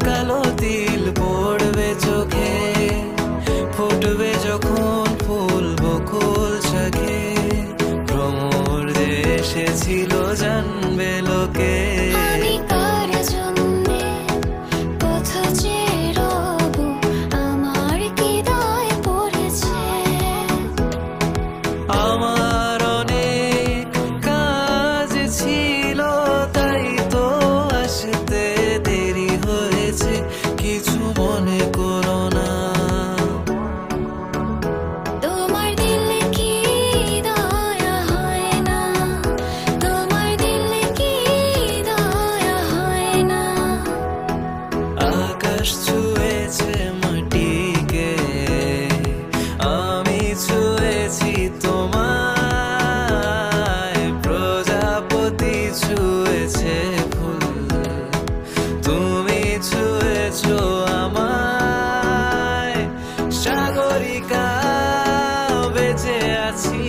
কালো তিল পড়বে চোখে, ফুটবে যখন ফুল বকুল শাখে, ভ্রমর এসেছিল জানবে লোকে। আমি কার জন্যে পথ চেয়ে রব, আমার কি দায় পড়েছে। আমার অনেক কাজ ছিল, তাই তো আসতে দেরি হয়েছে, কিছু মনে করো না। তোমার দিলে কি দয়া হয় না, তোমার দিলে কি দয়া হয় না। আকাশ ছুঁয়েছে মাটিকে, আমি ছুঁয়েছি তোমায়, প্রজাপতি ছুঁয়েছে ফুল, তুমি ছুঁয়েছো আমায়। সাগরিকা বেঁচে আছি